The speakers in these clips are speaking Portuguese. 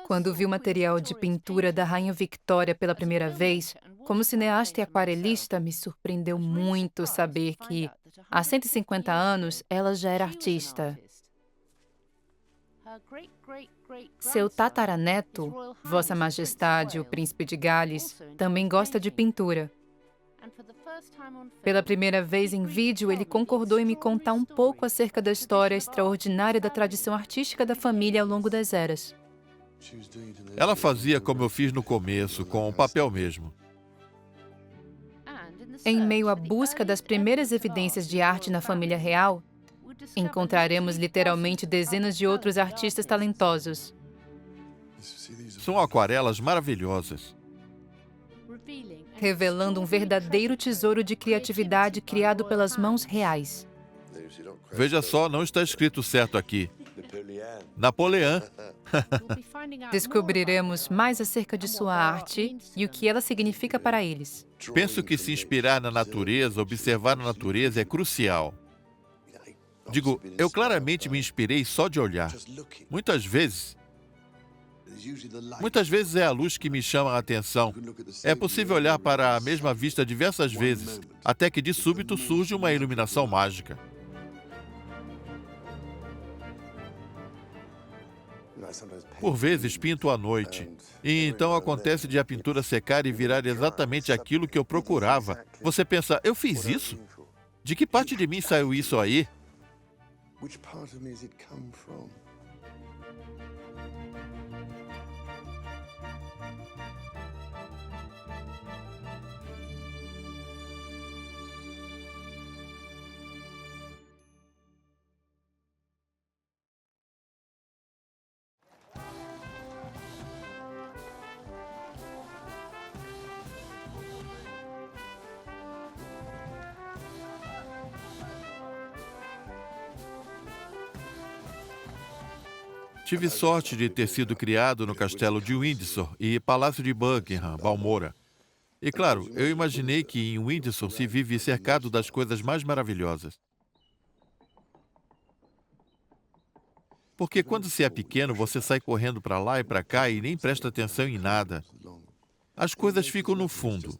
Quando vi o material de pintura da Rainha Victoria pela primeira vez, como cineasta e aquarelista, me surpreendeu muito saber que, há 150 anos, ela já era artista. Seu tataraneto, Vossa Majestade, o Príncipe de Gales, também gosta de pintura. Pela primeira vez em vídeo, ele concordou em me contar um pouco acerca da história extraordinária da tradição artística da família ao longo das eras. Ela fazia como eu fiz no começo, com o papel mesmo. Em meio à busca das primeiras evidências de arte na família real, encontraremos literalmente dezenas de outros artistas talentosos, São aquarelas maravilhosas. revelando um verdadeiro tesouro de criatividade criado pelas mãos reais. Veja só, não está escrito certo aqui. Napoleão. Descobriremos mais acerca de sua arte e o que ela significa para eles. Penso que se inspirar na natureza, observar a natureza é crucial. Digo, eu claramente me inspirei só de olhar. Muitas vezes é a luz que me chama a atenção. É possível olhar para a mesma vista diversas vezes, até que de súbito surge uma iluminação mágica. Por vezes pinto à noite, e então acontece de a pintura secar e virar exatamente aquilo que eu procurava. Você pensa, eu fiz isso? De que parte de mim saiu isso aí? Tive sorte de ter sido criado no Castelo de Windsor e Palácio de Buckingham, Balmoral. E claro, eu imaginei que em Windsor se vive cercado das coisas mais maravilhosas. Porque quando se é pequeno, você sai correndo para lá e para cá e nem presta atenção em nada. As coisas ficam no fundo.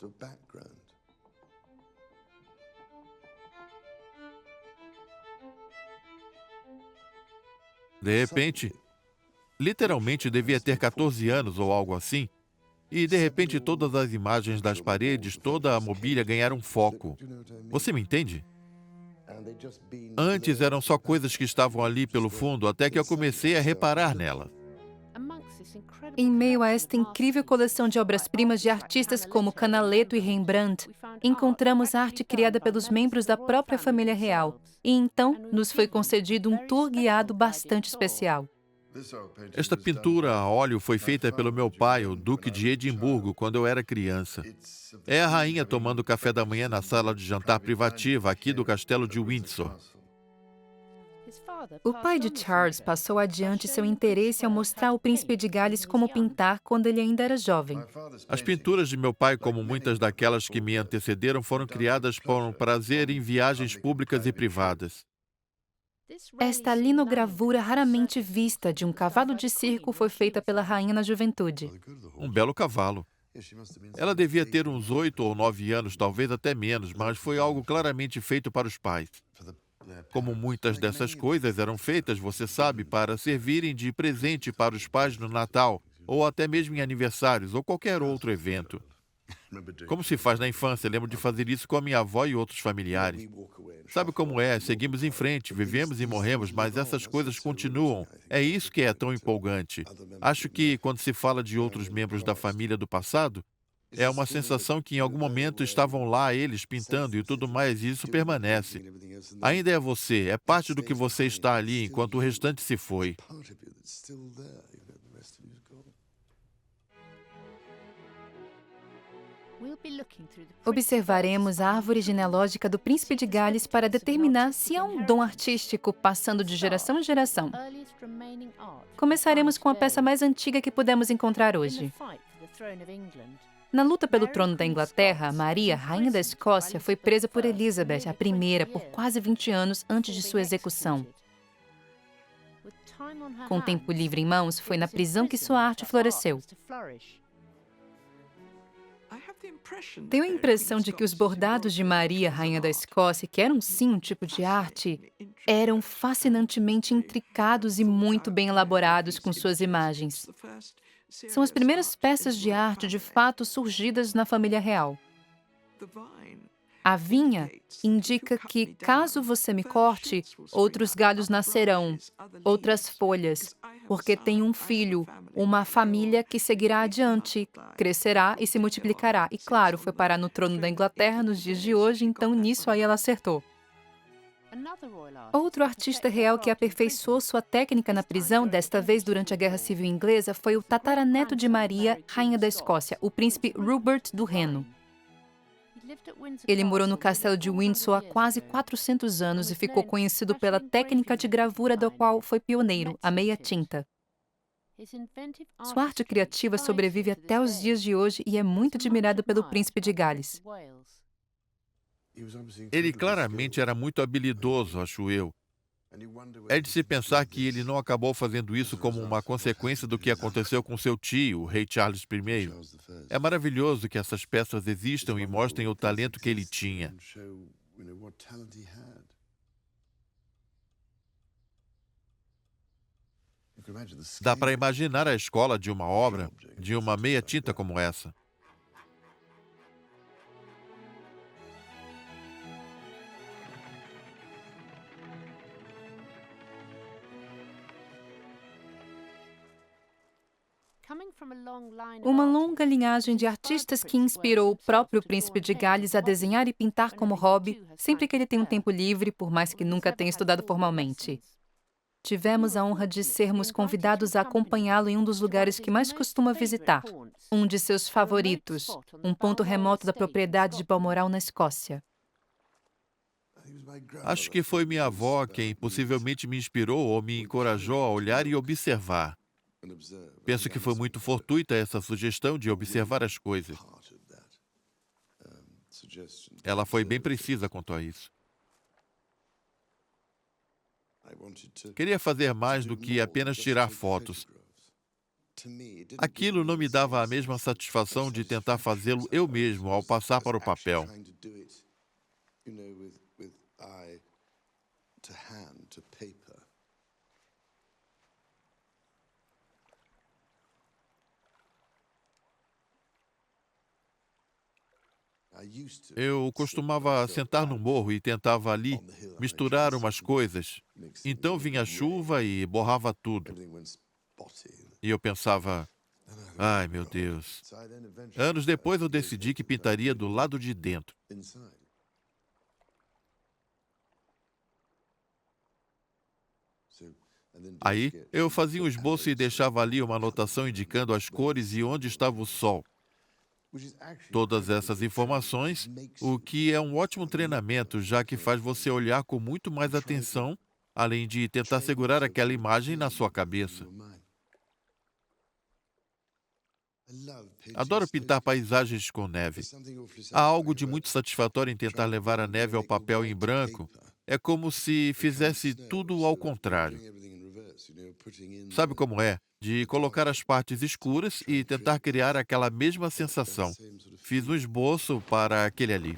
De repente, literalmente devia ter 14 anos ou algo assim, e de repente todas as imagens das paredes, toda a mobília ganharam foco. Você me entende? Antes eram só coisas que estavam ali pelo fundo, até que eu comecei a reparar nelas. Em meio a esta incrível coleção de obras-primas de artistas como Canaletto e Rembrandt, encontramos arte criada pelos membros da própria família real, e então nos foi concedido um tour guiado bastante especial. Esta pintura a óleo foi feita pelo meu pai, o Duque de Edimburgo, quando eu era criança. É a rainha tomando café da manhã na sala de jantar privativa aqui do Castelo de Windsor. O pai de Charles passou adiante seu interesse ao mostrar ao príncipe de Gales como pintar quando ele ainda era jovem. As pinturas de meu pai, como muitas daquelas que me antecederam, foram criadas por prazer em viagens públicas e privadas. Esta linogravura raramente vista de um cavalo de circo foi feita pela rainha na juventude. Um belo cavalo. Ela devia ter uns 8 ou 9 anos, talvez até menos, mas foi algo claramente feito para os pais. Como muitas dessas coisas eram feitas, você sabe, para servirem de presente para os pais no Natal, ou até mesmo em aniversários, ou qualquer outro evento. Como se faz na infância, lembro de fazer isso com a minha avó e outros familiares. Sabe como é? Seguimos em frente, vivemos e morremos, mas essas coisas continuam. É isso que é tão empolgante. Acho que, quando se fala de outros membros da família do passado, é uma sensação que em algum momento estavam lá eles pintando e tudo mais, e isso permanece. Ainda é você, é parte do que você está ali enquanto o restante se foi. Observaremos a árvore genealógica do príncipe de Gales para determinar se há um dom artístico passando de geração em geração. Começaremos com a peça mais antiga que pudemos encontrar hoje. Na luta pelo trono da Inglaterra, Maria, rainha da Escócia, foi presa por Elizabeth, a primeira, por quase 20 anos antes de sua execução. Com tempo livre em mãos, foi na prisão que sua arte floresceu. Tenho a impressão de que os bordados de Maria, Rainha da Escócia, que eram sim um tipo de arte, eram fascinantemente intricados e muito bem elaborados com suas imagens. São as primeiras peças de arte de fato surgidas na família real. A vinha indica que, caso você me corte, outros galhos nascerão, outras folhas, porque tem um filho, uma família que seguirá adiante, crescerá e se multiplicará. E claro, foi parar no trono da Inglaterra nos dias de hoje, então nisso aí ela acertou. Outro artista real que aperfeiçoou sua técnica na prisão, desta vez durante a Guerra Civil Inglesa, foi o tataraneto de Maria, Rainha da Escócia, o príncipe Rupert do Reno. Ele morou no castelo de Windsor há quase 400 anos e ficou conhecido pela técnica de gravura da qual foi pioneiro, a meia tinta. Sua arte criativa sobrevive até os dias de hoje e é muito admirado pelo príncipe de Gales. Ele claramente era muito habilidoso, acho eu. É de se pensar que ele não acabou fazendo isso como uma consequência do que aconteceu com seu tio, o rei Charles I. É maravilhoso que essas peças existam e mostrem o talento que ele tinha. Dá para imaginar a escola de uma obra, de uma meia tinta como essa. Uma longa linhagem de artistas que inspirou o próprio príncipe de Gales a desenhar e pintar como hobby, sempre que ele tem um tempo livre, por mais que nunca tenha estudado formalmente. Tivemos a honra de sermos convidados a acompanhá-lo em um dos lugares que mais costuma visitar, um de seus favoritos, um ponto remoto da propriedade de Balmoral, na Escócia. Acho que foi minha avó quem possivelmente me inspirou ou me encorajou a olhar e observar. Penso que foi muito fortuita essa sugestão de observar as coisas. Ela foi bem precisa quanto a isso. Queria fazer mais do que apenas tirar fotos. Aquilo não me dava a mesma satisfação de tentar fazê-lo eu mesmo ao passar para o papel. Eu costumava sentar no morro e tentava ali misturar umas coisas. Então vinha a chuva e borrava tudo. E eu pensava, ai meu Deus. Anos depois eu decidi que pintaria do lado de dentro. Aí eu fazia um esboço e deixava ali uma anotação indicando as cores e onde estava o sol. Todas essas informações, o que é um ótimo treinamento, já que faz você olhar com muito mais atenção, além de tentar segurar aquela imagem na sua cabeça. Adoro pintar paisagens com neve. Há algo de muito satisfatório em tentar levar a neve ao papel em branco. É como se fizesse tudo ao contrário. Sabe como é? De colocar as partes escuras e tentar criar aquela mesma sensação. Fiz um esboço para aquele ali.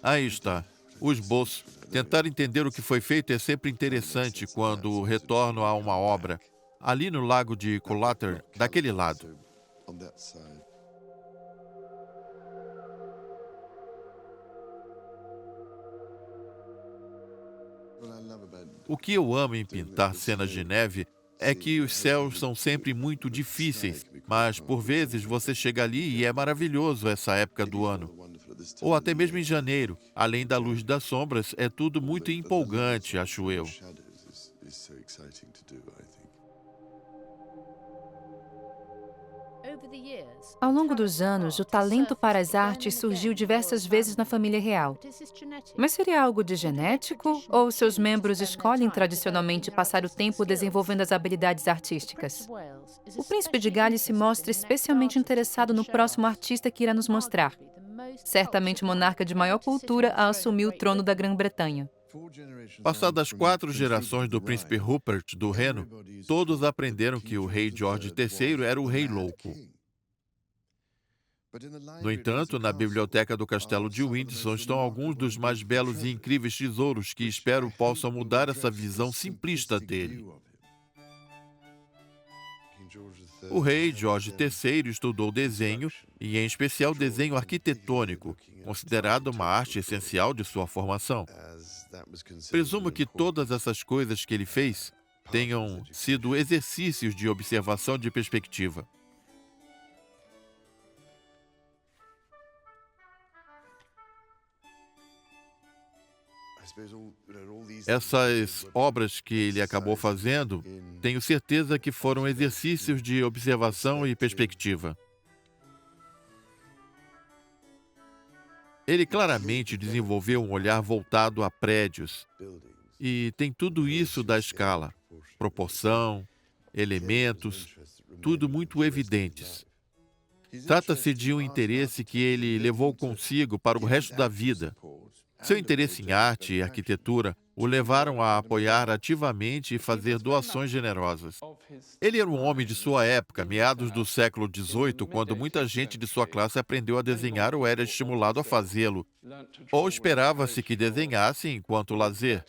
Aí está, o esboço. Tentar entender o que foi feito é sempre interessante quando retorno a uma obra. Ali no lago de Collater, daquele lado. O que eu amo em pintar cenas de neve é que os céus são sempre muito difíceis, mas por vezes você chega ali e é maravilhoso essa época do ano. Ou até mesmo em janeiro, além da luz das sombras, é tudo muito empolgante, acho eu. Ao longo dos anos, o talento para as artes surgiu diversas vezes na família real. Mas seria algo de genético ou seus membros escolhem tradicionalmente passar o tempo desenvolvendo as habilidades artísticas? O príncipe de Gales se mostra especialmente interessado no próximo artista que irá nos mostrar. Certamente o monarca de maior cultura a assumir o trono da Grã-Bretanha. Passadas 4 gerações do príncipe Rupert do Reino, todos aprenderam que o rei George III era o rei louco. No entanto, na biblioteca do castelo de Windsor estão alguns dos mais belos e incríveis tesouros que espero possam mudar essa visão simplista dele. O rei George III estudou desenho e, em especial, desenho arquitetônico, considerado uma arte essencial de sua formação. Presumo que todas essas coisas que ele fez tenham sido exercícios de observação de perspectiva. Essas obras que ele acabou fazendo, tenho certeza que foram exercícios de observação e perspectiva. Ele claramente desenvolveu um olhar voltado a prédios, e tem tudo isso da escala, proporção, elementos, tudo muito evidentes. Trata-se de um interesse que ele levou consigo para o resto da vida. Seu interesse em arte e arquitetura o levaram a apoiar ativamente e fazer doações generosas. Ele era um homem de sua época, meados do século XVIII, quando muita gente de sua classe aprendeu a desenhar ou era estimulado a fazê-lo, ou esperava-se que desenhasse enquanto lazer.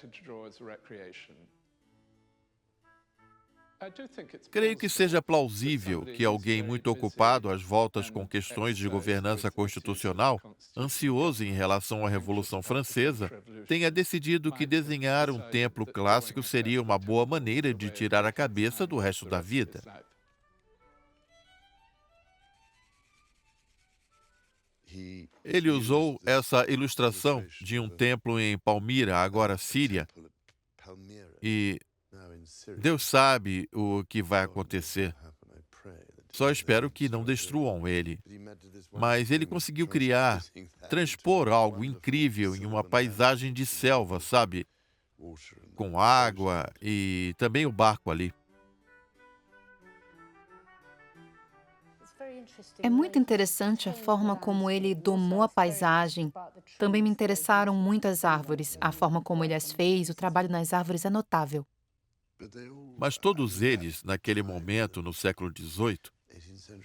Creio que seja plausível que alguém muito ocupado às voltas com questões de governança constitucional, ansioso em relação à Revolução Francesa, tenha decidido que desenhar um templo clássico seria uma boa maneira de tirar a cabeça do resto da vida. Ele usou essa ilustração de um templo em Palmira, agora Síria, e Deus sabe o que vai acontecer. Só espero que não destruam ele. Mas ele conseguiu criar, transpor algo incrível em uma paisagem de selva, sabe? Com água e também o barco ali. É muito interessante a forma como ele domou a paisagem. Também me interessaram muito as árvores. A forma como ele as fez, o trabalho nas árvores é notável. Mas todos eles, naquele momento, no século XVIII,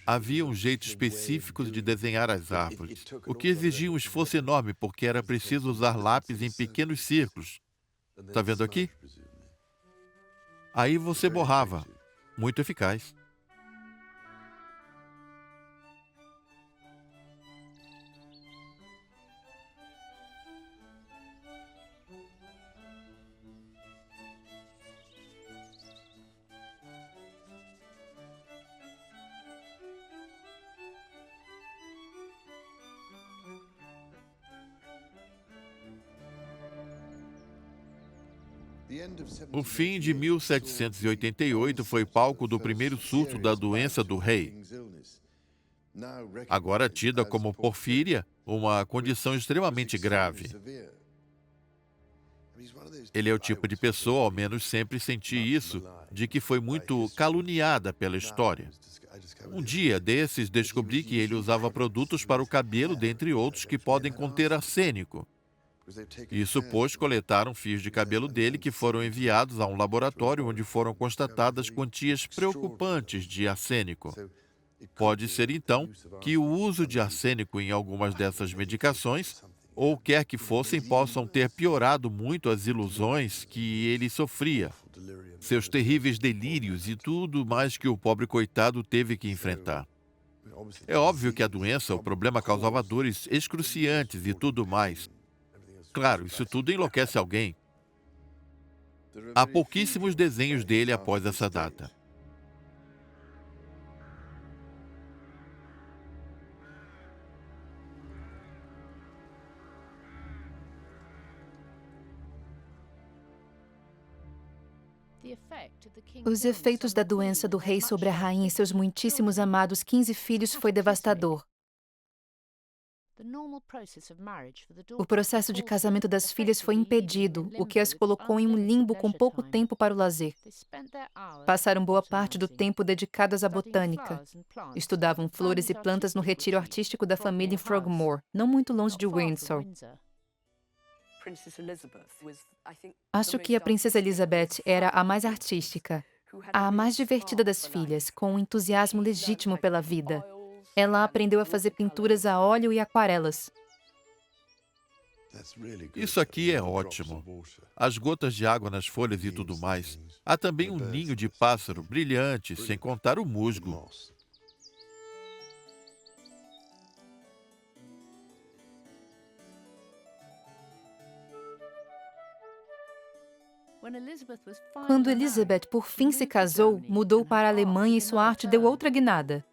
havia um jeito específico de desenhar as árvores, o que exigia um esforço enorme, porque era preciso usar lápis em pequenos círculos. Está vendo aqui? Aí você borrava. Muito eficaz. O fim de 1788 foi palco do primeiro surto da doença do rei, agora tida como porfíria, uma condição extremamente grave. Ele é o tipo de pessoa, ao menos sempre senti isso, de que foi muito caluniada pela história. Um dia desses, descobri que ele usava produtos para o cabelo, dentre outros, que podem conter arsênico. Isso pois coletaram fios de cabelo dele que foram enviados a um laboratório onde foram constatadas quantias preocupantes de arsênico. Pode ser, então, que o uso de arsênico em algumas dessas medicações, ou quer que fossem, possam ter piorado muito as ilusões que ele sofria, seus terríveis delírios e tudo mais que o pobre coitado teve que enfrentar. É óbvio que a doença, o problema causava dores excruciantes e tudo mais. Claro, isso tudo enlouquece alguém. Há pouquíssimos desenhos dele após essa data. Os efeitos da doença do rei sobre a rainha e seus muitíssimos amados 15 filhos foi devastador. O processo de casamento das filhas foi impedido, o que as colocou em um limbo com pouco tempo para o lazer. Passaram boa parte do tempo dedicadas à botânica. Estudavam flores e plantas no retiro artístico da família em Frogmore, não muito longe de Windsor. Acho que a princesa Elizabeth era a mais artística, a mais divertida das filhas, com um entusiasmo legítimo pela vida. Ela aprendeu a fazer pinturas a óleo e aquarelas. Isso aqui é ótimo. As gotas de água nas folhas e tudo mais. Há também um ninho de pássaro brilhante, sem contar o musgo. Quando Elizabeth por fim se casou, mudou para a Alemanha e sua arte deu outra guinada.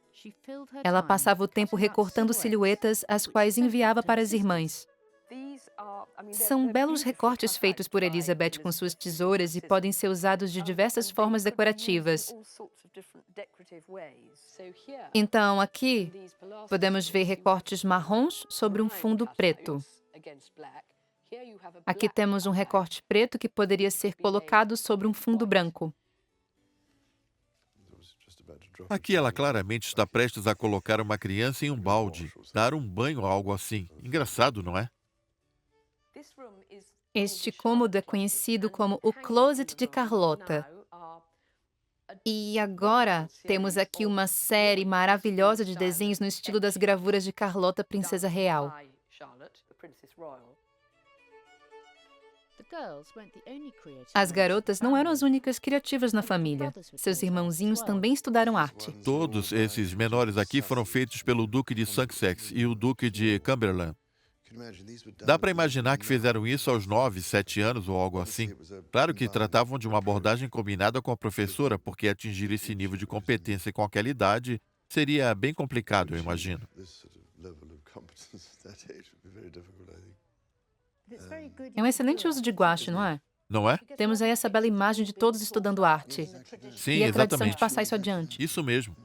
Ela passava o tempo recortando silhuetas, as quais enviava para as irmãs. São belos recortes feitos por Elizabeth com suas tesouras e podem ser usados de diversas formas decorativas. Então, aqui, podemos ver recortes marrons sobre um fundo preto. Aqui temos um recorte preto que poderia ser colocado sobre um fundo branco. Aqui ela claramente está prestes a colocar uma criança em um balde, dar um banho ou algo assim. Engraçado, não é? Este cômodo é conhecido como o Closet de Carlota. E agora temos aqui uma série maravilhosa de desenhos no estilo das gravuras de Carlota, Princesa Real. As garotas não eram as únicas criativas na família. Seus irmãozinhos também estudaram arte. Todos esses menores aqui foram feitos pelo Duque de Sussex e o Duque de Cumberland. Dá para imaginar que fizeram isso aos 9, 7 anos ou algo assim. Claro que tratavam de uma abordagem combinada com a professora, porque atingir esse nível de competência com aquela idade seria bem complicado, eu imagino. É um excelente uso de guache, não é? Não é? Temos aí essa bela imagem de todos estudando arte. Sim, E a tradição de exatamente. passar isso adiante. Isso mesmo.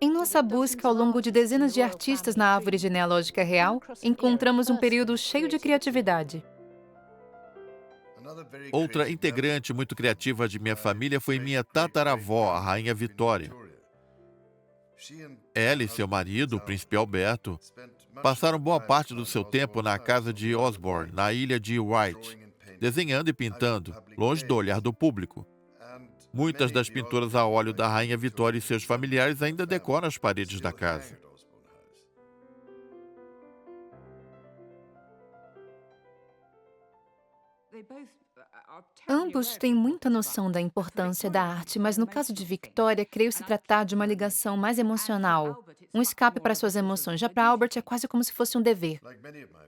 Em nossa busca ao longo de dezenas de artistas na árvore genealógica real, encontramos um período cheio de criatividade. Outra integrante muito criativa de minha família foi minha tataravó, a Rainha Vitória. Ela e seu marido, o príncipe Alberto, passaram boa parte do seu tempo na casa de Osborne, na ilha de Wight, desenhando e pintando, longe do olhar do público. Muitas das pinturas a óleo da Rainha Vitória e seus familiares ainda decoram as paredes da casa. Ambos têm muita noção da importância da arte, mas no caso de Victoria, creio se tratar de uma ligação mais emocional, um escape para suas emoções. Já para Albert é quase como se fosse um dever.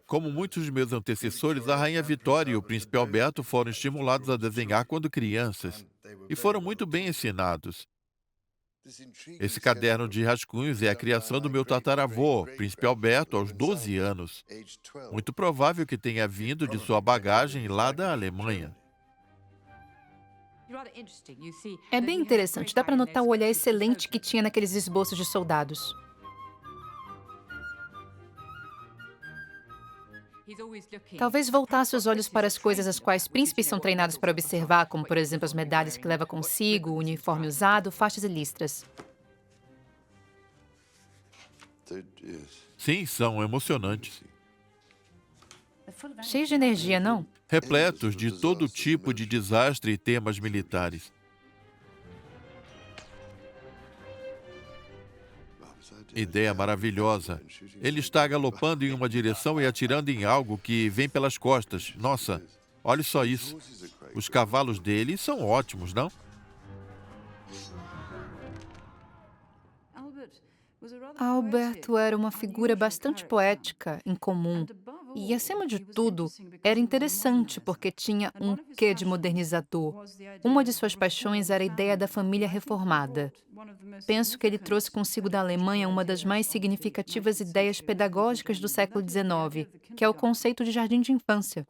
Como muitos de meus antecessores, a Rainha Vitória e o príncipe Alberto foram estimulados a desenhar quando crianças e foram muito bem ensinados. Esse caderno de rascunhos é a criação do meu tataravô, príncipe Alberto, aos 12 anos. Muito provável que tenha vindo de sua bagagem lá da Alemanha. É bem interessante, dá para notar o olhar excelente que tinha naqueles esboços de soldados. Talvez voltasse os olhos para as coisas as quais príncipes são treinados para observar, como, por exemplo, as medalhas que leva consigo, o uniforme usado, faixas e listras. Sim, são emocionantes. Cheios de energia, não? Repletos de todo tipo de desastre e temas militares. Ideia maravilhosa. Ele está galopando em uma direção e atirando em algo que vem pelas costas. Nossa, olhe só isso. Os cavalos dele são ótimos, não? Alberto era uma figura bastante poética, incomum. E, acima de tudo, era interessante porque tinha um quê de modernizador. Uma de suas paixões era a ideia da família reformada. Penso que ele trouxe consigo da Alemanha uma das mais significativas ideias pedagógicas do século XIX, que é o conceito de jardim de infância.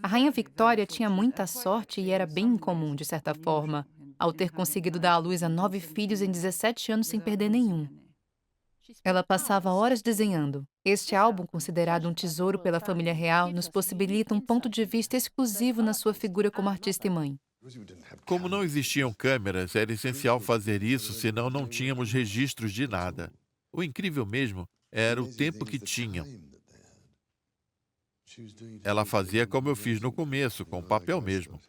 A Rainha Victoria tinha muita sorte e era bem incomum, de certa forma, ao ter conseguido dar à luz a 9 filhos em 17 anos sem perder nenhum. Ela passava horas desenhando. Este álbum, considerado um tesouro pela família real, nos possibilita um ponto de vista exclusivo na sua figura como artista e mãe. Como não existiam câmeras, era essencial fazer isso, senão não tínhamos registros de nada. O incrível mesmo era o tempo que tinham. Ela fazia como eu fiz no começo, com papel mesmo.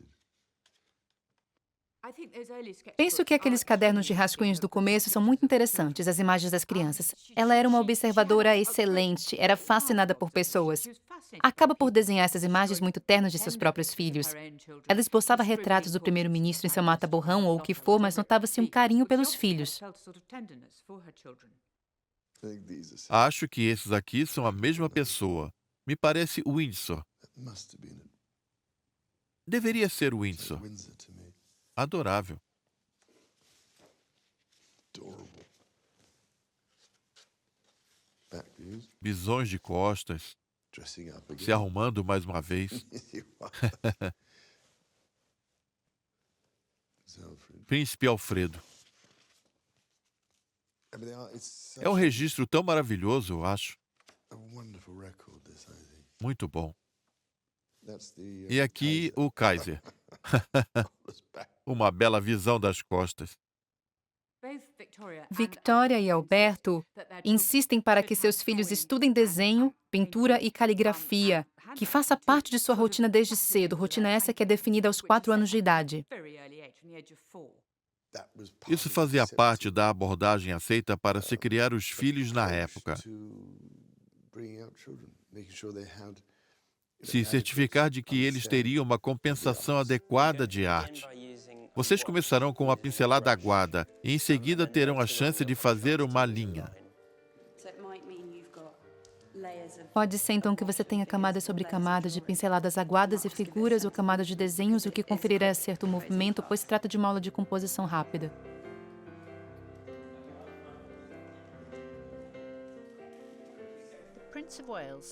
Penso que aqueles cadernos de rascunhos do começo são muito interessantes, as imagens das crianças. Ela era uma observadora excelente, era fascinada por pessoas. Acaba por desenhar essas imagens muito ternas de seus próprios filhos. Ela esboçava retratos do primeiro-ministro em seu mata-borrão ou o que for, mas notava-se um carinho pelos filhos. Acho que esses aqui são a mesma pessoa. Me parece Windsor. Deveria ser Windsor. Adorável. Visões de costas, se arrumando mais uma vez. Príncipe Alfredo. É um registro tão maravilhoso, eu acho. Muito bom. E aqui o Kaiser. Uma bela visão das costas. Victoria e Alberto insistem para que seus filhos estudem desenho, pintura e caligrafia, que faça parte de sua rotina desde cedo, rotina essa que é definida aos 4 anos de idade. Isso fazia parte da abordagem aceita para se criar os filhos na época. Se certificar de que eles teriam uma compensação adequada de arte. Vocês começarão com uma pincelada aguada e em seguida terão a chance de fazer uma linha. Pode ser então que você tenha camadas sobre camadas de pinceladas aguadas e figuras ou camadas de desenhos, o que conferirá certo movimento, pois se trata de uma aula de composição rápida.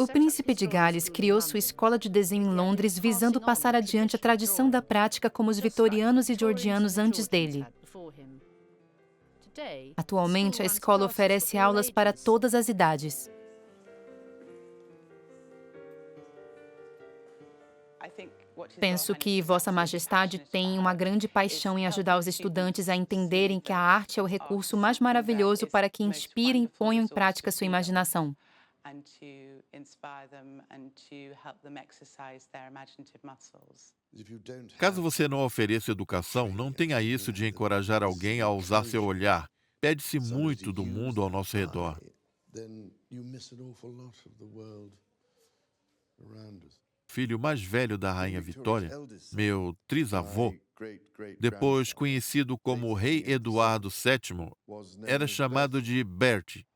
O príncipe de Gales criou sua escola de desenho em Londres visando passar adiante a tradição da prática como os vitorianos e georgianos antes dele. Atualmente, a escola oferece aulas para todas as idades. Penso que Vossa Majestade tem uma grande paixão em ajudar os estudantes a entenderem que a arte é o recurso mais maravilhoso para que inspirem e ponham em prática sua imaginação. Caso você não ofereça educação, não tenha isso de encorajar alguém a usar seu olhar. Pede-se muito do mundo ao nosso redor. Filho mais velho da Rainha Vitória, meu trisavô, depois conhecido como Rei Eduardo VII, era chamado de Bertie.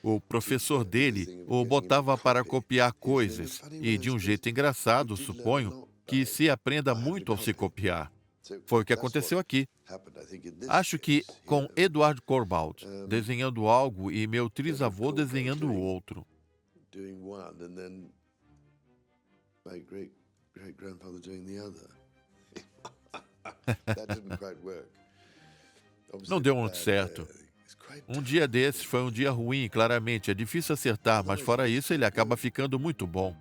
O professor dele o botava para copiar coisas, e de um jeito engraçado, suponho, que se aprenda muito ao se copiar. Foi o que aconteceu aqui. Acho que com Edward Corbould desenhando algo e meu trisavô desenhando o outro. Não deu muito certo. Um dia desses foi um dia ruim, claramente. É difícil acertar, mas fora isso ele acaba ficando muito bom.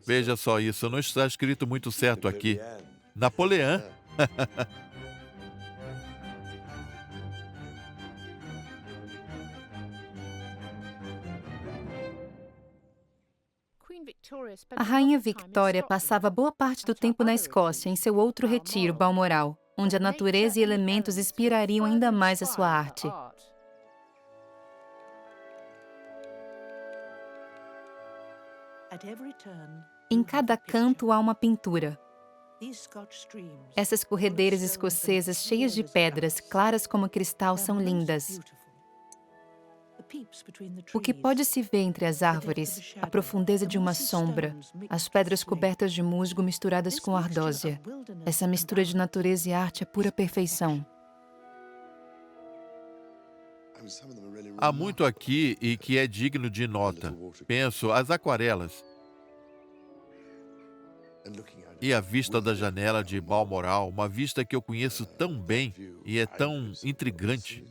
Veja só isso, não está escrito muito certo aqui. Napoleão. A Rainha Victoria passava boa parte do tempo na Escócia, em seu outro retiro, Balmoral, onde a natureza e elementos inspirariam ainda mais a sua arte. Em cada canto há uma pintura. Essas corredeiras escocesas cheias de pedras, claras como cristal, são lindas. O que pode se ver entre as árvores, a profundeza de uma sombra, as pedras cobertas de musgo misturadas com ardósia. Essa mistura de natureza e arte é pura perfeição. Há muito aqui e que é digno de nota. Penso, as aquarelas. E a vista da janela de Balmoral, uma vista que eu conheço tão bem e é tão intrigante.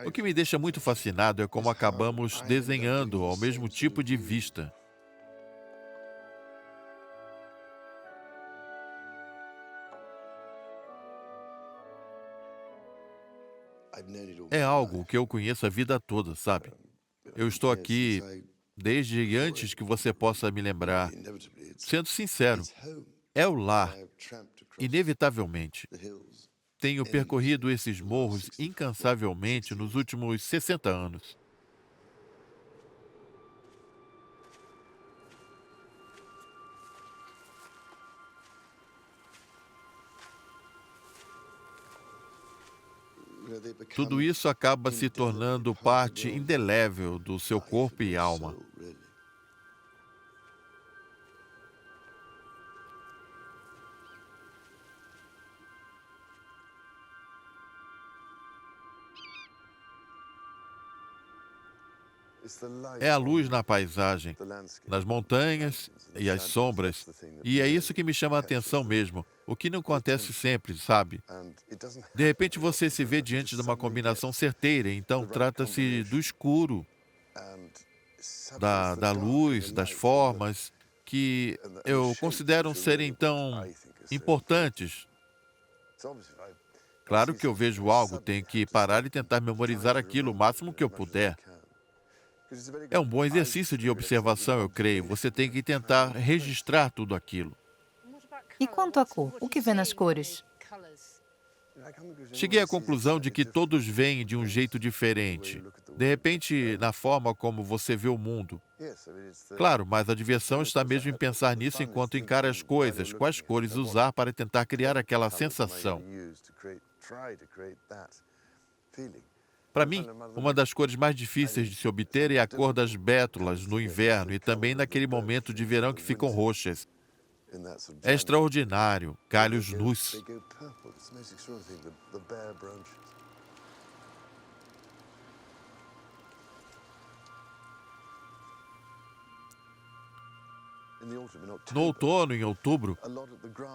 O que me deixa muito fascinado é como acabamos desenhando ao mesmo tipo de vista. É algo que eu conheço a vida toda, sabe? Eu estou aqui desde antes que você possa me lembrar. Sendo sincero, é o lar, inevitavelmente. Tenho percorrido esses morros incansavelmente nos últimos 60 anos. Tudo isso acaba se tornando parte indelével do seu corpo e alma. É a luz na paisagem, nas montanhas e as sombras. E é isso que me chama a atenção mesmo, o que não acontece sempre, sabe? De repente você se vê diante de uma combinação certeira, então trata-se do escuro, da luz, das formas, que eu considero serem tão importantes. Claro que eu vejo algo, tenho que parar e tentar memorizar aquilo o máximo que eu puder. É um bom exercício de observação, eu creio. Você tem que tentar registrar tudo aquilo. E quanto à cor, o que vê nas cores? Cheguei à conclusão de que todos veem de um jeito diferente. De repente, na forma como você vê o mundo. Claro, mas a diversão está mesmo em pensar nisso enquanto encara as coisas, quais cores usar para tentar criar aquela sensação. Para mim, uma das cores mais difíceis de se obter é a cor das bétulas no inverno e também naquele momento de verão que ficam roxas. É extraordinário, galhos nus. No outono, em outubro,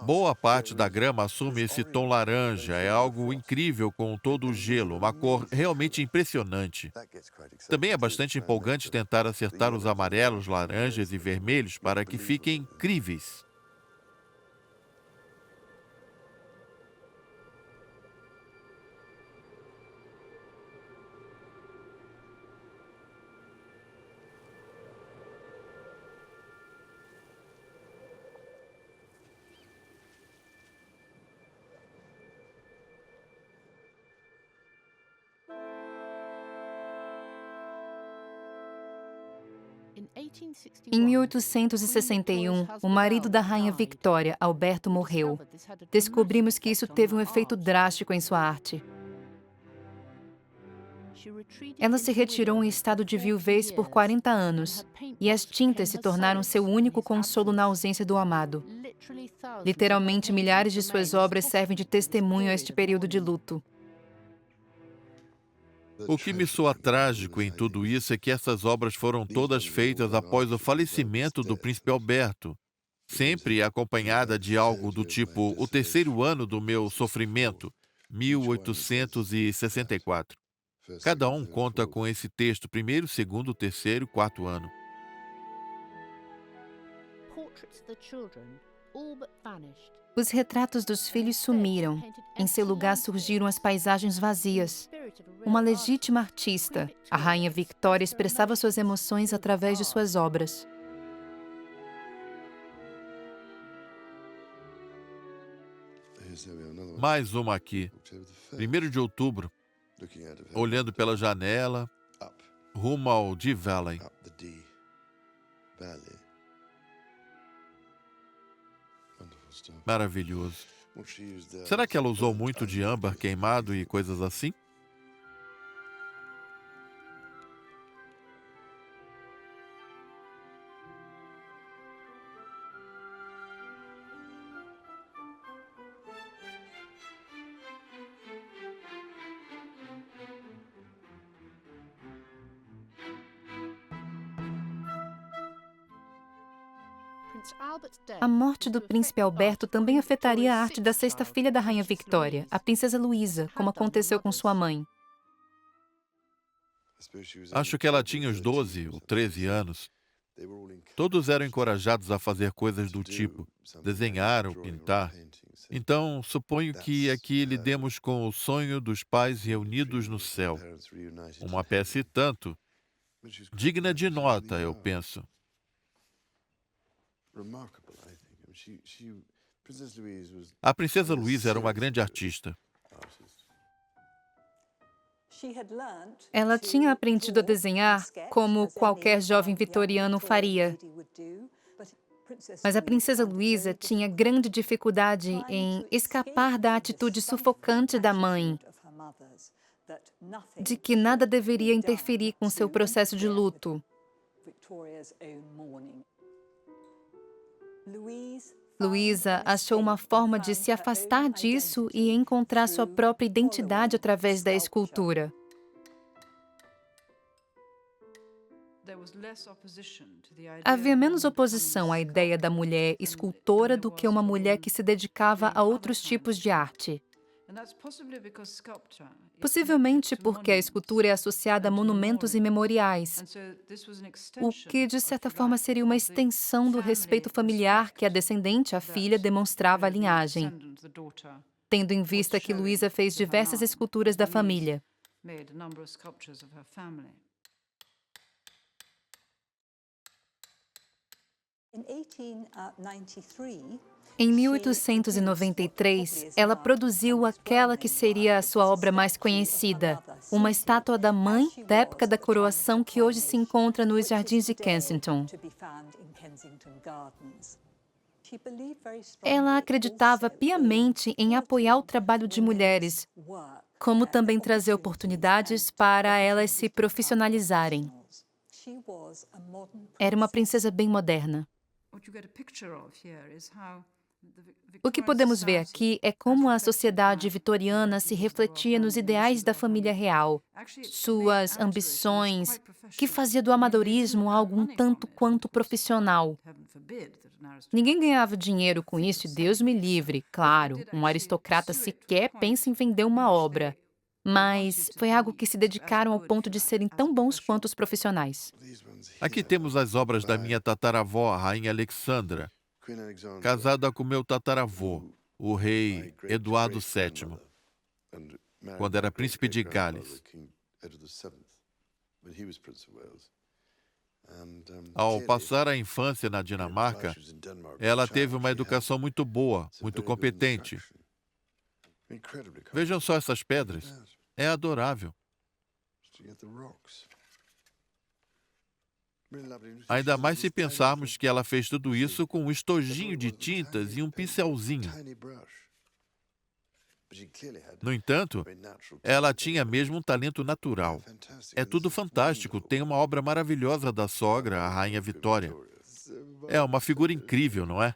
boa parte da grama assume esse tom laranja. É algo incrível com todo o gelo, uma cor realmente impressionante. Também é bastante empolgante tentar acertar os amarelos, laranjas e vermelhos para que fiquem incríveis. Em 1861, o marido da rainha Victoria, Alberto, morreu. Descobrimos que isso teve um efeito drástico em sua arte. Ela se retirou em estado de viuvez por 40 anos, e as tintas se tornaram seu único consolo na ausência do amado. Literalmente, milhares de suas obras servem de testemunho a este período de luto. O que me soa trágico em tudo isso é que essas obras foram todas feitas após o falecimento do príncipe Alberto, sempre acompanhada de algo do tipo o terceiro ano do meu sofrimento, 1864. Cada um conta com esse texto, primeiro, segundo, terceiro, quarto ano. Os retratos dos filhos sumiram. Em seu lugar surgiram as paisagens vazias. Uma legítima artista, a rainha Victoria expressava suas emoções através de suas obras. Mais uma aqui. 1º de outubro. olhando pela janela, rumo ao Dee Valley. Maravilhoso. Será que ela usou muito de âmbar queimado e coisas assim? A morte do príncipe Alberto também afetaria a arte da sexta filha da rainha Victoria, a princesa Luísa, como aconteceu com sua mãe. Acho que ela tinha uns 12 ou 13 anos. Todos eram encorajados a fazer coisas do tipo desenhar ou pintar. Então, suponho que aqui lidemos com o sonho dos pais reunidos no céu. Uma peça e tanto, digna de nota, eu penso. A princesa Luísa era uma grande artista. Ela tinha aprendido a desenhar como qualquer jovem vitoriano faria. Mas a princesa Luísa tinha grande dificuldade em escapar da atitude sufocante da mãe, de que nada deveria interferir com seu processo de luto. Luísa achou uma forma de se afastar disso e encontrar sua própria identidade através da escultura. Havia menos oposição à ideia da mulher escultora do que uma mulher que se dedicava a outros tipos de arte. Possivelmente porque a escultura é associada a monumentos e memoriais, o que, de certa forma, seria uma extensão do respeito familiar que a descendente, a filha, demonstrava à linhagem, tendo em vista que Luísa fez diversas esculturas da família. Em 1893, ela produziu aquela que seria a sua obra mais conhecida, uma estátua da mãe da época da coroação que hoje se encontra nos Jardins de Kensington. Ela acreditava piamente em apoiar o trabalho de mulheres, como também trazer oportunidades para elas se profissionalizarem. Era uma princesa bem moderna. O que podemos ver aqui é como a sociedade vitoriana se refletia nos ideais da família real, suas ambições, que fazia do amadorismo algo um tanto quanto profissional. Ninguém ganhava dinheiro com isso e Deus me livre, claro, um aristocrata sequer pensa em vender uma obra. Mas foi algo que se dedicaram ao ponto de serem tão bons quanto os profissionais. Aqui temos as obras da minha tataravó, a rainha Alexandra, casada com meu tataravô, o rei Eduardo VII, quando era príncipe de Gales. Ao passar a infância na Dinamarca, ela teve uma educação muito boa, muito competente. Vejam só essas pedras. É adorável. Ainda mais se pensarmos que ela fez tudo isso com um estojinho de tintas e um pincelzinho. No entanto, ela tinha mesmo um talento natural. É tudo fantástico. Tem uma obra maravilhosa da sogra, a Rainha Vitória. É uma figura incrível, não é?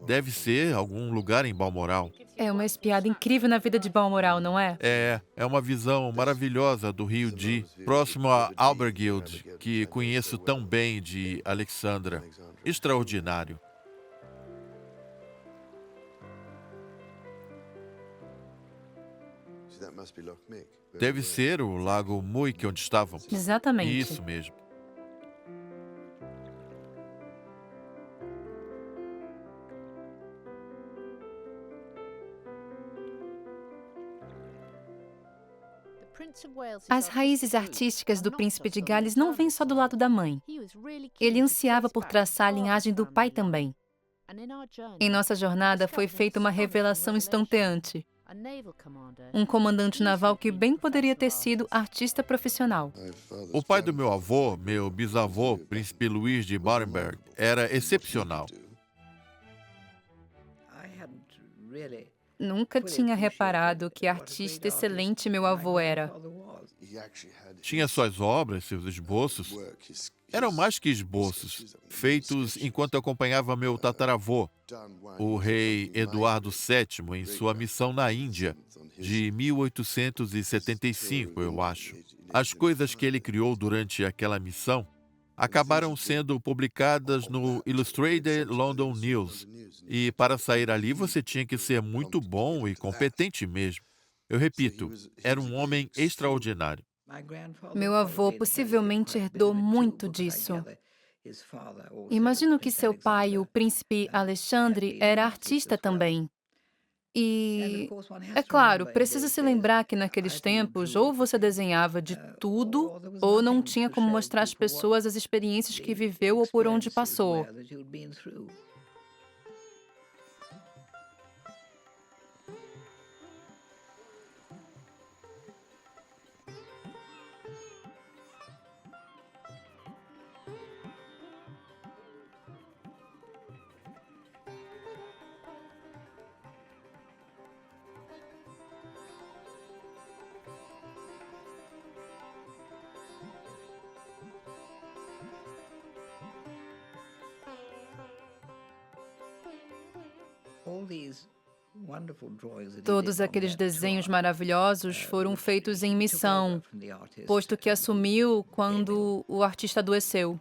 Deve ser algum lugar em Balmoral. É uma espiada incrível na vida de Balmoral, não é? É uma visão maravilhosa do Rio Dee, próximo a Abergele, que conheço tão bem de Alexandra. Extraordinário. Deve ser o Lago Muick onde estavam. Exatamente. Isso mesmo. As raízes artísticas do príncipe de Gales não vêm só do lado da mãe. Ele ansiava por traçar a linhagem do pai também. Em nossa jornada foi feita uma revelação estonteante. Um comandante naval que bem poderia ter sido artista profissional. O pai do meu avô, meu bisavô, Príncipe Luís de Barenberg, era excepcional. Nunca tinha reparado que artista excelente meu avô era. Tinha suas obras, seus esboços. Eram mais que esboços, feitos enquanto acompanhava meu tataravô, o rei Eduardo VII, em sua missão na Índia, de 1875, eu acho. As coisas que ele criou durante aquela missão acabaram sendo publicadas no Illustrated London News. E para sair ali você tinha que ser muito bom e competente mesmo. Eu repito, era um homem extraordinário. Meu avô possivelmente herdou muito disso. Imagino que seu pai, o príncipe Alexandre, era artista também. E, é claro, precisa se lembrar que naqueles tempos ou você desenhava de tudo, ou não tinha como mostrar às pessoas as experiências que viveu ou por onde passou. Todos aqueles desenhos maravilhosos foram feitos em missão, posto que assumiu quando o artista adoeceu.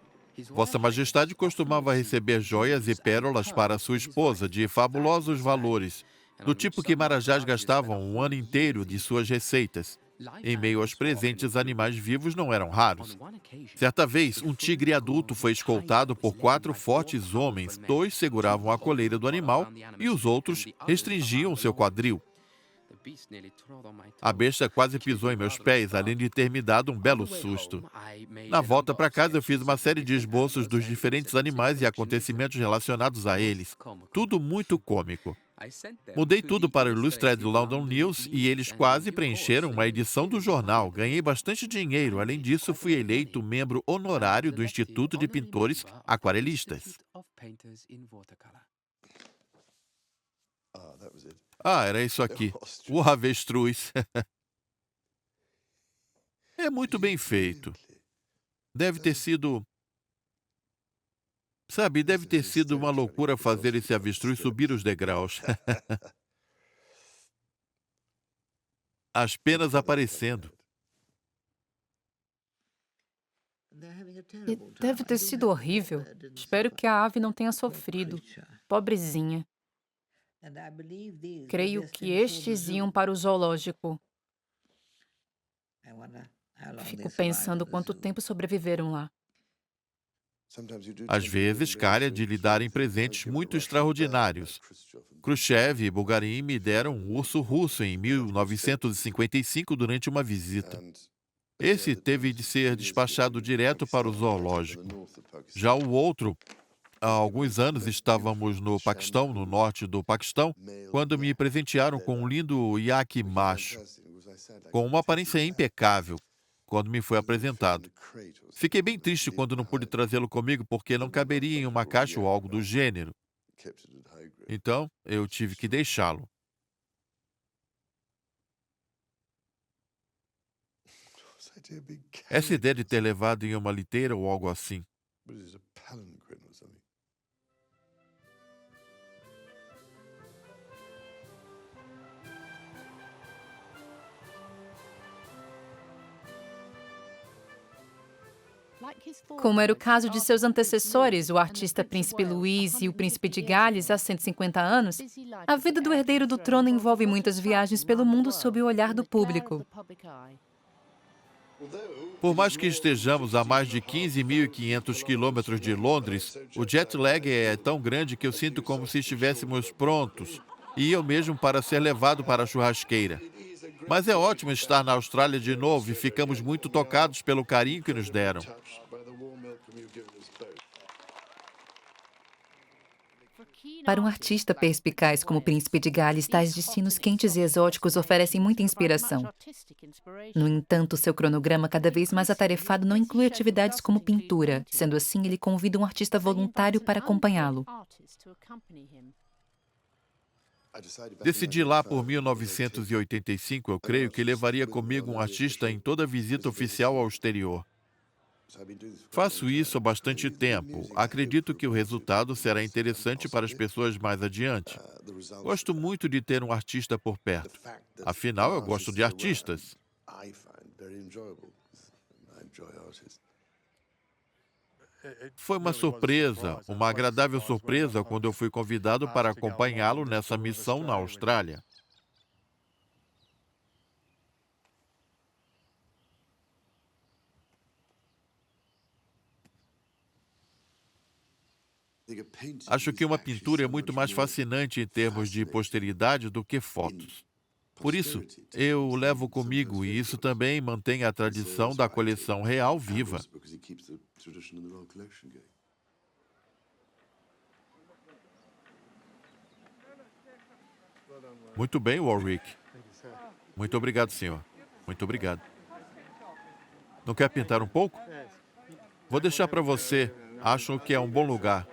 Vossa Majestade costumava receber joias e pérolas para sua esposa de fabulosos valores, do tipo que marajás gastavam um ano inteiro de suas receitas. Em meio aos presentes, animais vivos não eram raros. Certa vez, um tigre adulto foi escoltado por 4 fortes homens. 2 seguravam a coleira do animal e os outros restringiam seu quadril. A besta quase pisou em meus pés, além de ter me dado um belo susto. Na volta para casa, eu fiz uma série de esboços dos diferentes animais e acontecimentos relacionados a eles. Tudo muito cômico. Mudei tudo para o Illustrated London News e eles quase preencheram uma edição do jornal. Ganhei bastante dinheiro. Além disso, fui eleito membro honorário do Instituto de Pintores Aquarelistas. Ah, era isso aqui. O avestruz. É muito bem feito. Deve ter sido... Sabe, deve ter sido uma loucura fazer esse avestruz subir os degraus. As penas aparecendo. E deve ter sido horrível. Espero que a ave não tenha sofrido. Pobrezinha. Creio que estes iam para o zoológico. Fico pensando quanto tempo sobreviveram lá. Às vezes, calha de lhe darem presentes muito extraordinários. Khrushchev e Bulgarin me deram um urso russo em 1955 durante uma visita. Esse teve de ser despachado direto para o zoológico. Já o outro, há alguns anos estávamos no Paquistão, no norte do Paquistão, quando me presentearam com um lindo iaque macho, com uma aparência impecável, quando me foi apresentado. Fiquei bem triste quando não pude trazê-lo comigo porque não caberia em uma caixa ou algo do gênero. Então, eu tive que deixá-lo. Essa ideia de ter levado em uma liteira ou algo assim. Como era o caso de seus antecessores, o artista Príncipe Luís e o Príncipe de Gales, há 150 anos, a vida do herdeiro do trono envolve muitas viagens pelo mundo sob o olhar do público. Por mais que estejamos a mais de 15.500 quilômetros de Londres, o jet lag é tão grande que eu sinto como se estivéssemos prontos, e eu mesmo para ser levado para a churrasqueira. Mas é ótimo estar na Austrália de novo e ficamos muito tocados pelo carinho que nos deram. Para um artista perspicaz como o Príncipe de Gales, tais destinos quentes e exóticos oferecem muita inspiração. No entanto, seu cronograma cada vez mais atarefado não inclui atividades como pintura. Sendo assim, ele convida um artista voluntário para acompanhá-lo. Decidi lá por 1985, eu creio, que levaria comigo um artista em toda visita oficial ao exterior. Faço isso há bastante tempo. Acredito que o resultado será interessante para as pessoas mais adiante. Gosto muito de ter um artista por perto. Afinal, eu gosto de artistas. Foi uma surpresa, uma agradável surpresa, quando eu fui convidado para acompanhá-lo nessa missão na Austrália. Acho que uma pintura é muito mais fascinante em termos de posteridade do que fotos. Por isso, eu o levo comigo e isso também mantém a tradição da coleção real viva. Muito bem, Warwick. Muito obrigado, senhor. Muito obrigado. Não quer pintar um pouco? Vou deixar para você. Acho que é um bom lugar.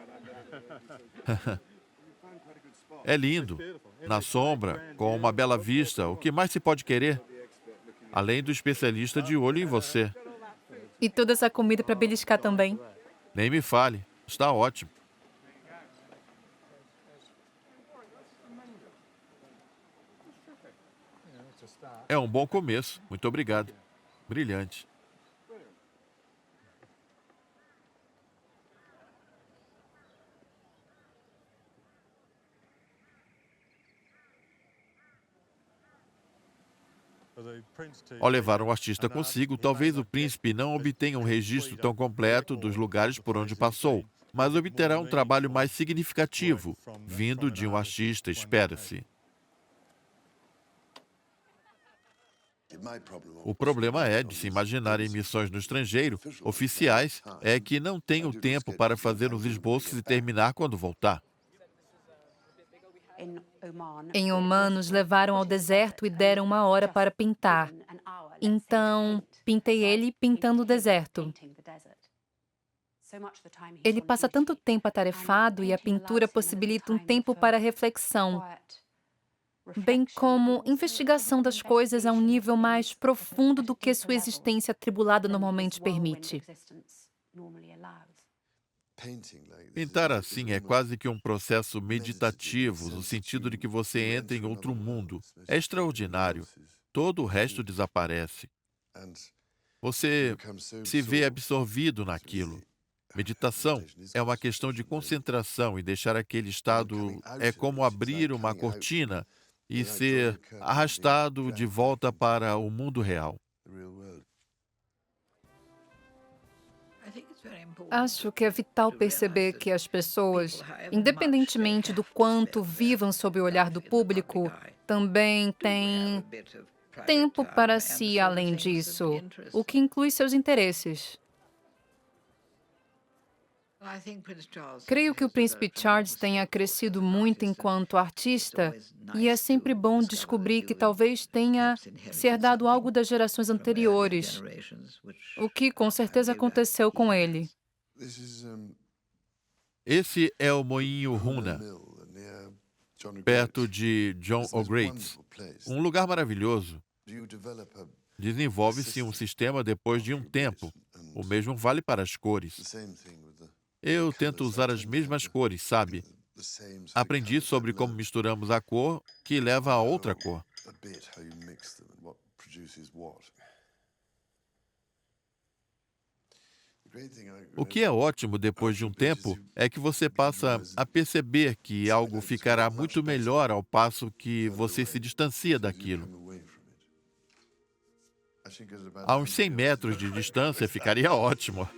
É lindo. Na sombra, com uma bela vista. O que mais se pode querer? Além do especialista de olho em você. E toda essa comida para beliscar também. Nem me fale. Está ótimo. É um bom começo. Muito obrigado. Brilhante. Ao levar um artista consigo, talvez o príncipe não obtenha um registro tão completo dos lugares por onde passou, mas obterá um trabalho mais significativo, vindo de um artista, espera-se. O problema é de se imaginar em missões no estrangeiro, oficiais, é que não tenho tempo para fazer os esboços e terminar quando voltar. Em Omã, nos levaram ao deserto e deram 1 hora para pintar. Então, pintei ele pintando o deserto. Ele passa tanto tempo atarefado e a pintura possibilita um tempo para reflexão, bem como investigação das coisas a um nível mais profundo do que sua existência atribulada normalmente permite. Pintar assim é quase que um processo meditativo, no sentido de que você entra em outro mundo. É extraordinário. Todo o resto desaparece. Você se vê absorvido naquilo. Meditação é uma questão de concentração e deixar aquele estado é como abrir uma cortina e ser arrastado de volta para o mundo real. Acho que é vital perceber que as pessoas, independentemente do quanto vivam sob o olhar do público, também têm tempo para si além disso, o que inclui seus interesses. Creio que o Príncipe Charles tenha crescido muito enquanto artista, e é sempre bom descobrir que talvez tenha se herdado algo das gerações anteriores, o que com certeza aconteceu com ele. Esse é o Moinho Huna, perto de John O'Groats. Um lugar maravilhoso. Desenvolve-se um sistema depois de um tempo. O mesmo vale para as cores. Eu tento usar as mesmas cores, sabe? Aprendi sobre como misturamos a cor que leva a outra cor. O que é ótimo depois de um tempo é que você passa a perceber que algo ficará muito melhor ao passo que você se distancia daquilo. A uns 100 metros de distância ficaria ótimo.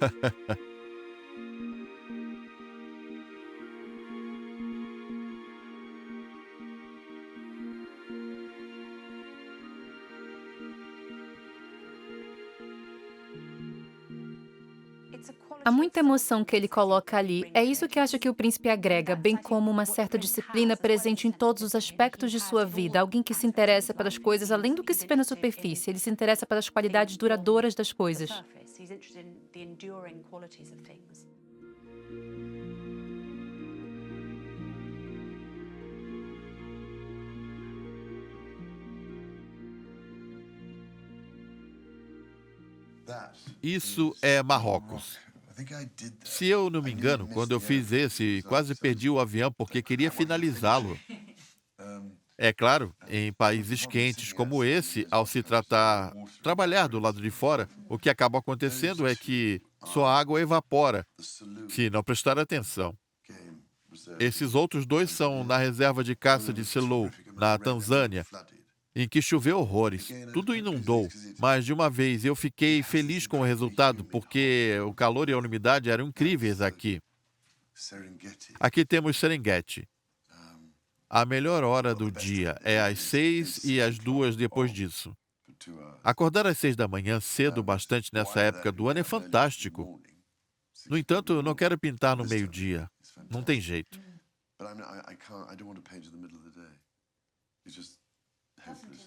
Há muita emoção que ele coloca ali. É isso que acho que o príncipe agrega, bem como uma certa disciplina presente em todos os aspectos de sua vida. Alguém que se interessa pelas coisas além do que se vê na superfície. Ele se interessa pelas qualidades duradouras das coisas. Isso é Marrocos. Se eu não me engano, quando eu fiz esse, quase perdi o avião porque queria finalizá-lo. É claro, em países quentes como esse, ao se trabalhar do lado de fora, o que acaba acontecendo é que sua água evapora, se não prestar atenção. Esses outros dois são na reserva de caça de Selous, na Tanzânia, em que choveu horrores. Tudo inundou, mas de uma vez eu fiquei feliz com o resultado, porque o calor e a umidade eram incríveis aqui. Aqui temos Serengeti. A melhor hora do dia é às 6 e às 2 depois disso. Acordar às 6 da manhã cedo bastante nessa época do ano é fantástico. No entanto, eu não quero pintar no meio-dia. Não tem jeito.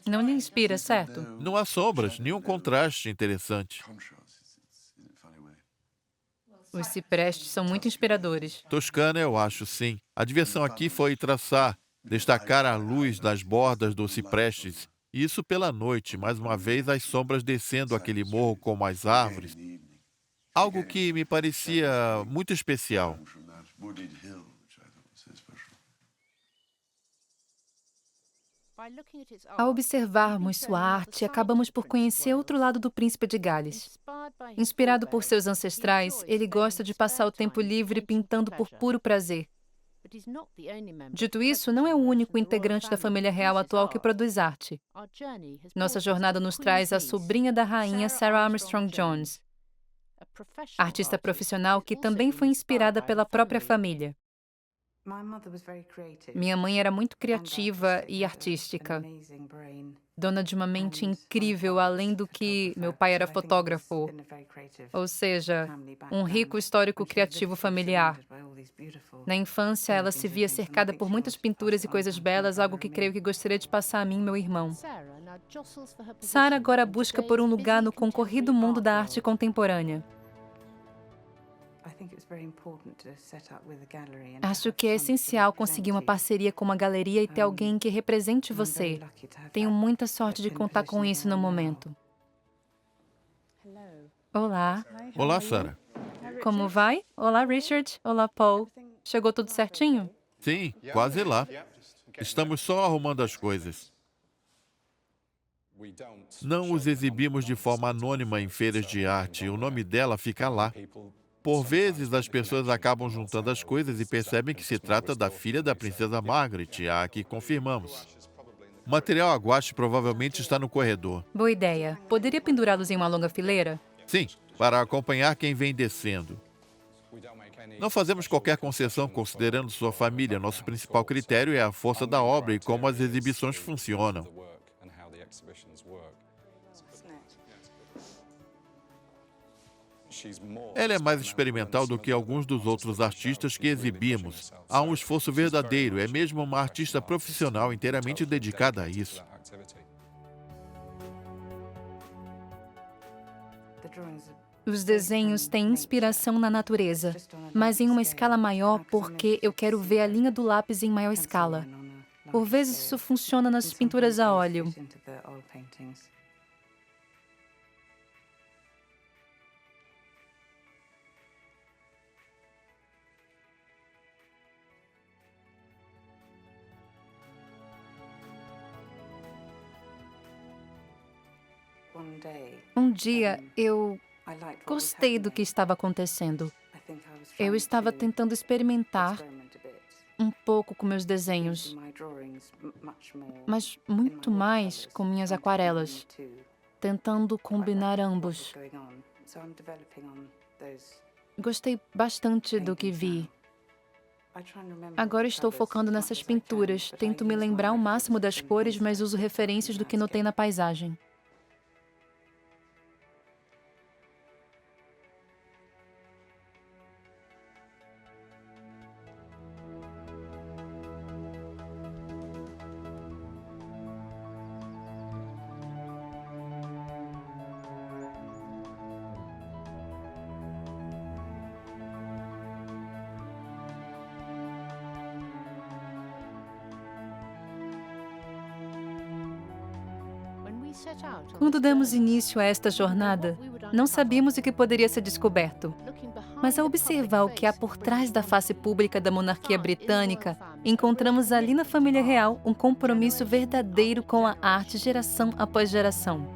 Não lhe inspira, certo? Não há sombras, nenhum contraste interessante. Os ciprestes são muito inspiradores. Toscana, eu acho, sim. A diversão aqui foi destacar a luz das bordas dos ciprestes. E isso pela noite, mais uma vez as sombras descendo aquele morro com as árvores. Algo que me parecia muito especial. Ao observarmos sua arte, acabamos por conhecer outro lado do príncipe de Gales. Inspirado por seus ancestrais, ele gosta de passar o tempo livre pintando por puro prazer. Dito isso, não é o único integrante da família real atual que produz arte. Nossa jornada nos traz a sobrinha da rainha Sarah Armstrong Jones, artista profissional que também foi inspirada pela própria família. Minha mãe era muito criativa e artística, dona de uma mente incrível, além do que meu pai era fotógrafo, ou seja, um rico histórico criativo familiar. Na infância, ela se via cercada por muitas pinturas e coisas belas, algo que creio que gostaria de passar a mim e meu irmão. Sarah agora busca por um lugar no concorrido mundo da arte contemporânea. Acho que é essencial conseguir uma parceria com uma galeria e ter alguém que represente você. Tenho muita sorte de contar com isso no momento. Olá. Olá, Sarah. Como vai? Olá, Richard. Olá, Paul. Chegou tudo certinho? Sim, quase lá. Estamos só arrumando as coisas. Não os exibimos de forma anônima em feiras de arte. O nome dela fica lá. Por vezes, as pessoas acabam juntando as coisas e percebem que se trata da filha da princesa Margaret, a que confirmamos. O material a guache provavelmente está no corredor. Boa ideia. Poderia pendurá-los em uma longa fileira? Sim, para acompanhar quem vem descendo. Não fazemos qualquer concessão considerando sua família. Nosso principal critério é a força da obra e como as exibições funcionam. Ela é mais experimental do que alguns dos outros artistas que exibimos. Há um esforço verdadeiro, é mesmo uma artista profissional inteiramente dedicada a isso. Os desenhos têm inspiração na natureza, mas em uma escala maior porque eu quero ver a linha do lápis em maior escala. Por vezes isso funciona nas pinturas a óleo. Um dia eu gostei do que estava acontecendo. Eu estava tentando experimentar um pouco com meus desenhos, mas muito mais com minhas aquarelas, tentando combinar ambos. Gostei bastante do que vi. Agora estou focando nessas pinturas, tento me lembrar o máximo das cores, mas uso referências do que notei na paisagem. Quando demos início a esta jornada, não sabíamos o que poderia ser descoberto. Mas ao observar o que há por trás da face pública da monarquia britânica, encontramos ali na família real um compromisso verdadeiro com a arte geração após geração.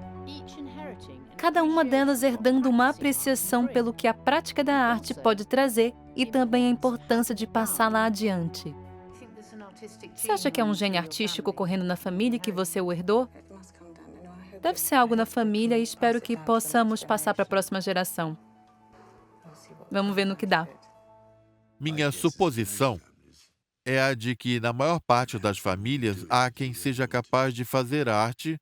Cada uma delas herdando uma apreciação pelo que a prática da arte pode trazer e também a importância de passá-la adiante. Você acha que é um gene artístico correndo na família que você o herdou? Deve ser algo na família e espero que possamos passar para a próxima geração. Vamos ver no que dá. Minha suposição é a de que, na maior parte das famílias, há quem seja capaz de fazer arte,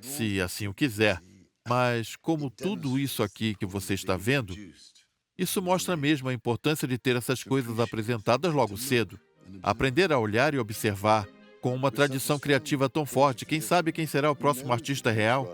se assim o quiser. Mas, como tudo isso aqui que você está vendo, isso mostra mesmo a importância de ter essas coisas apresentadas logo cedo. Aprender a olhar e observar, com uma tradição criativa tão forte, quem sabe quem será o próximo artista real?